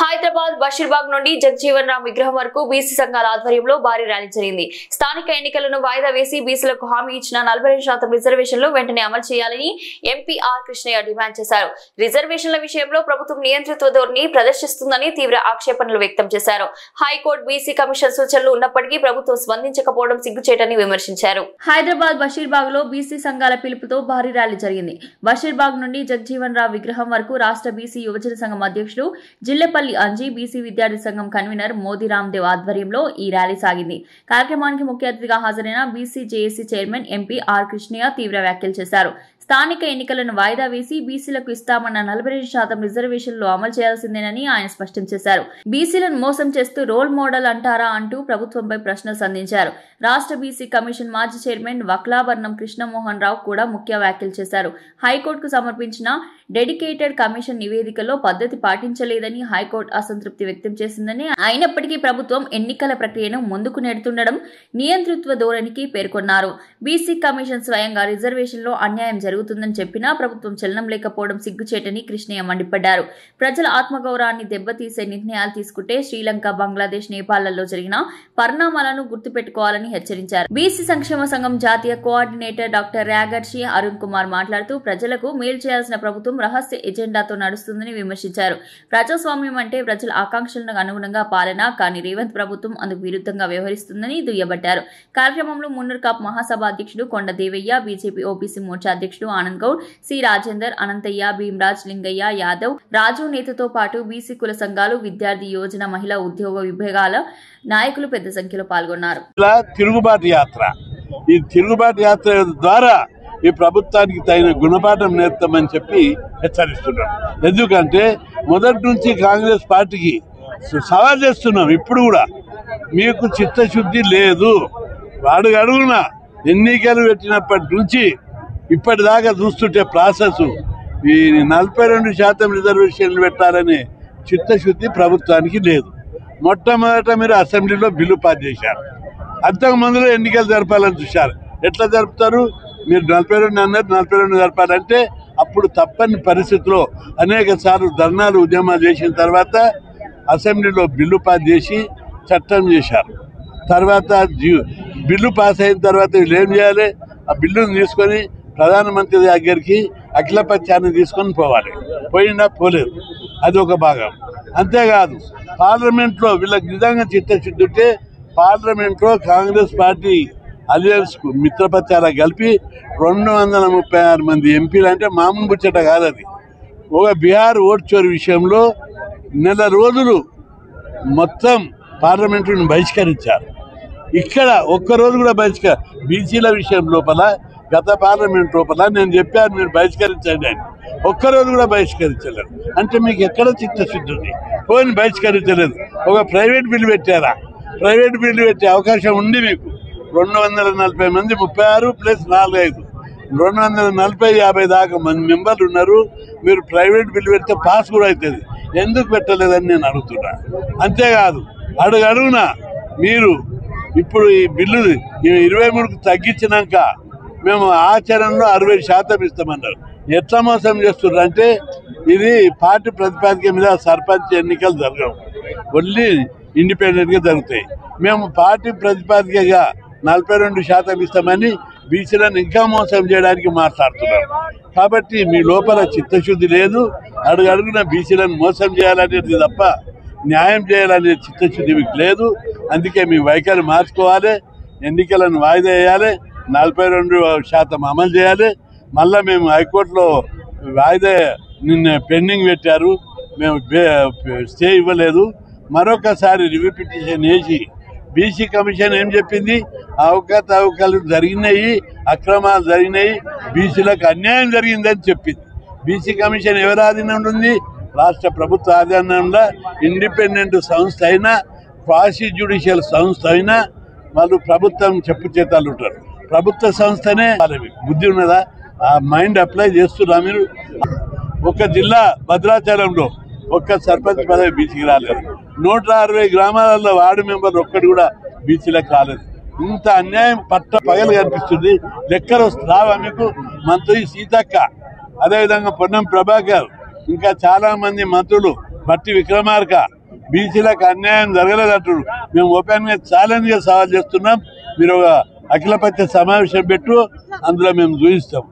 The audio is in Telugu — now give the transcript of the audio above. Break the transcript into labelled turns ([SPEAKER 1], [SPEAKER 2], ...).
[SPEAKER 1] హైదరాబాద్ బషీర్బాగ్ నుండి జగజీవన్ రామ్ విగ్రహం వరకు బీసీ సంఘాల ఆధ్వర్యంలో భారీ ర్యాలీ జరిగింది. స్థానిక ఎన్నికలను వాయిదా వేసి బీసీలకు హామీ ఇచ్చిన 42% రిజర్వేషన్లు వెంటనే అమలు చేయాలని ఎంపీ ఆర్ కృష్ణయ్య డిమాండ్ చేశారు. రిజర్వేషన్ల విషయంలో ప్రభుత్వం నియంతృత్వ ధోరణి ప్రదర్శిస్తుందని తీవ్ర ఆక్షేపణలు వ్యక్తం చేశారు. హైకోర్టు బీసీ కమిషన్ సూచనలు ఉన్నప్పటికీ ప్రభుత్వం స్పందించకపోవడం సిగ్గుచేటని విమర్శించారు. హైదరాబాద్ బషీర్బాగ్ లో బీసీ సంఘాల పిలుపుతో భారీ ర్యాలీ జరిగింది. బషీర్బాగ్ నుండి జగజీవన్ రామ్ విగ్రహం వరకు రాష్ట్ర బీసీ యువజన సంఘం అధ్యక్షుడు జిల్లెపల్లి అంజీ, బీసీ విద్యార్థి సంఘం కన్వీనర్ మోదీ రామ్దేవ్ ఆధ్వర్యంలో ఈ ర్యాలీ సాగింది. కార్యక్రమానికి ముఖ్య అతిథిగా హాజరైన BC JAC chairman MP R Krishnaiah తీవ్ర వ్యాఖ్యలు చేశారు. స్థానిక ఎన్నికలను వాయిదా వేసి బీసీలకు ఇస్తామన్న 42% రిజర్వేషన్లు అమలు చేయాల్సిందేనని ఆయన స్పష్టం చేశారు. బీసీలను మోసం చేస్తూ రోల్ మోడల్ అంటారా అంటూ ప్రభుత్వంపై ప్రశ్నలు సంధించారు. రాష్ట్ర బీసీ కమిషన్ మాజీ చైర్మన్ వక్లాభరణం కృష్ణమోహన్ రావు కూడా ముఖ్య వ్యాఖ్యలు చేశారు. హైకోర్టుకు సమర్పించిన డెడికేటెడ్ కమిషన్ నివేదికలో పద్ధతి పాటించలేదని హైకోర్టు అసంతృప్తి వ్యక్తం చేసిందని, అయినప్పటికీ ప్రభుత్వం ఎన్నికల ప్రక్రియను ముందుకు నెడుతుండడం నియంతృత్వ ధోరణికి పేర్కొన్నారు. బీసీ కమిషన్ స్వయంగా రిజర్వేషన్లో అన్యాయం జరుగుతుందని చెప్పినా ప్రభుత్వం చలనం లేకపోవడం సిగ్గుచేటని కృష్ణయ్య మండిపడ్డారు. ప్రజల ఆత్మగౌరవాన్ని దెబ్బతీసే నిర్ణయాలు తీసుకుంటే శ్రీలంక, బంగ్లాదేశ్, నేపాల్లో జరిగిన పరిణామాలను గుర్తుపెట్టుకోవాలని హెచ్చరించారు. బీసీ సంక్షేమ సంఘం జాతీయ కోఆర్డినేటర్ డాక్టర్ ర్యాగర్షి అరుణ్ కుమార్ మాట్లాడుతూ ప్రజలకు మేలు చేయాల్సిన ప్రభుత్వం రహస్య ఎజెండాతో నడుస్తుందని విమర్శించారు. ప్రజాస్వామ్యం అంటే ప్రజల ఆకాంక్షలకు అనుగుణంగా పాలన, కానీ రేవంత్ ప్రభుత్వం అందుకు విరుద్ధంగా వ్యవహరిస్తుందని దుయ్యబట్టారు. కార్యక్రమంలో మున్నూర్ కాప్ మహాసభ అధ్యక్షుడు కొండ దేవయ్య, బీజేపీ ఓబీసీ మోర్చా అధ్యక్షుడు ఆనంద్ గౌడ్, సి రాజేందర్, అనంతయ్య, భీమరాజ్, లింగయ్య యాదవ్, రాజు నేతతో పాటు బీసీ కుల సంఘాలు, విద్యార్థి, యోజన, మహిళా, ఉద్యోగ విభాగాల నాయకులు పెద్ద సంఖ్యలో పాల్గొన్నారు.
[SPEAKER 2] తిరుగుబాటు యాత్ర, ఈ తిరుగుబాటు యాత్ర ద్వారా ఈ ప్రభుత్వానికి తగిన గుణపాఠం నేర్తామని చెప్పి హెచ్చరిస్తున్నాం. ఎందుకంటే మొదటి నుంచి కాంగ్రెస్ పార్టీకి సవాల్ చేస్తున్నాం. ఇప్పుడు కూడా మీకు చిత్తశుద్ధి లేదు. అడుగున ఎన్నికలు పెట్టినప్పటి నుంచి ఇప్పటిదాకా చూస్తుంటే ప్రాసెస్ ఈ 42% రిజర్వేషన్లు పెట్టాలనే చిత్తశుద్ధి ప్రభుత్వానికి లేదు. మొట్టమొదట మీరు అసెంబ్లీలో బిల్లు పాస్ చేశారు. అంతకు ముందులో ఎన్నికలు జరపాలని చూశారు. ఎట్లా జరుపుతారు? మీరు 42 అన్నారు, 42 జరపాలంటే అప్పుడు తప్పని పరిస్థితిలో అనేక సార్లు ధర్నాలు, ఉద్యమాలు చేసిన తర్వాత అసెంబ్లీలో బిల్లు పాస్ చేసి చట్టం చేశారు. తర్వాత బిల్లు పాస్ అయిన తర్వాత వీళ్ళు ఏం చేయాలి? ఆ బిల్లును తీసుకొని ప్రధానమంత్రి దగ్గరికి అఖిలపక్షాన్ని తీసుకొని పోవాలి. పోయినా పోలేదు, అది ఒక భాగం. అంతేకాదు పార్లమెంట్లో వీళ్ళకి నిజంగా చిత్తశుద్ధి ఉంటే పార్లమెంట్లో కాంగ్రెస్ పార్టీ అలయన్స్కు మిత్రపక్షాల కలిపి 236 మంది ఎంపీలు అంటే మామూలు ముచ్చట కాదు. అది ఒక బీహార్ ఓటు చోరీ విషయంలో నెల రోజులు మొత్తం పార్లమెంటును బహిష్కరించారు. ఇక్కడ ఒక్కరోజు కూడా బీసీల విషయం లోపల గత పార్లమెంట్ లోపల నేను చెప్పాను మీరు బహిష్కరించండి అని. ఒక్కరోజు కూడా బహిష్కరించలేదు. అంటే మీకు ఎక్కడ చిత్తశుద్ధి ఉంది? పోని బహిష్కరించలేదు. ఒక ప్రైవేట్ బిల్లు పెట్టారా? ప్రైవేట్ బిల్లు పెట్టే అవకాశం ఉంది మీకు. 240 మంది, 36 ప్లస్ 45 240-50 దాకా మంది మెంబర్లు ఉన్నారు. మీరు ప్రైవేట్ బిల్లు పెడితే పాస్ కూడా అవుతుంది. ఎందుకు పెట్టలేదని నేను అడుగుతున్నా. అంతేకాదు అడుగున మీరు ఇప్పుడు ఈ బిల్లు 23కు తగ్గించినాక మేము ఆచరణలో 60% ఇస్తామన్నారు. ఎట్లా మోసం చేస్తున్నారు అంటే ఇది పార్టీ ప్రతిపాదిక మీద సర్పంచ్ ఎన్నికలు జరగవు, ఓన్లీ ఇండిపెండెంట్గా జరుగుతాయి. మేము పార్టీ ప్రతిపాదికగా 42% ఇస్తామని బీసీలను ఇంకా మోసం చేయడానికి మాట్లాడుతున్నాం. కాబట్టి మీ లోపల చిత్తశుద్ధి లేదు. అడుగున బీసీలను మోసం చేయాలనేది తప్ప న్యాయం చేయాలనే చిత్తశుద్ధి మీకు లేదు. అందుకే మీ వైఖరి మార్చుకోవాలి. ఎన్నికలను వాయిదా వేయాలి, 42% అమలు చేయాలి. మళ్ళీ మేము హైకోర్టులో వాయిదా నిన్న పెండింగ్ పెట్టారు, మేము స్టే ఇవ్వలేదు. మరొకసారి రివ్యూ పిటిషన్ వేసి బీసీ కమిషన్ ఏం చెప్పింది? అవకతవకలు జరిగినాయి, అక్రమాలు జరిగినాయి, బీసీలకు అన్యాయం జరిగిందని చెప్పింది. బీసీ కమిషన్ ఎవరి ఆధీనంలో ఉంది? రాష్ట్ర ప్రభుత్వ ఆధీనంలో. ఇండిపెండెంట్ సంస్థ అయినా, క్వాసీ జ్యుడిషియల్ సంస్థ అయినా వాళ్ళు ప్రభుత్వం చెప్పు చేతాలు ఉంటారు. ప్రభుత్వ సంస్థనే బుద్ధి ఉన్నదా? ఆ మైండ్ అప్లై చేస్తున్నా మీరు? ఒక జిల్లా భద్రాచలంలో ఒక్క సర్పంచ్ పదవి బీసీకి రాలేదు. 160 గ్రామాలలో వార్డు మెంబర్ ఒక్కడు కూడా బీసీలకు రాలేదు. ఇంత అన్యాయం పట్ట పగలు కనిపిస్తుంది. లెక్కలు రావా మీకు? మంత్రి సీతక్క, అదేవిధంగా పొన్నం ప్రభాకర్, ఇంకా చాలా మంది మంత్రులు బట్టి విక్రమార్క బీసీలకు అన్యాయం జరగలేదంటారు. మేము ఓపెన్గా ఛాలెంజ్గా సవాల్ చేస్తున్నాం. మీరు ఒక అఖిలపక్ష సమావేశం పెట్టు, అందులో మేము చూపిస్తాం.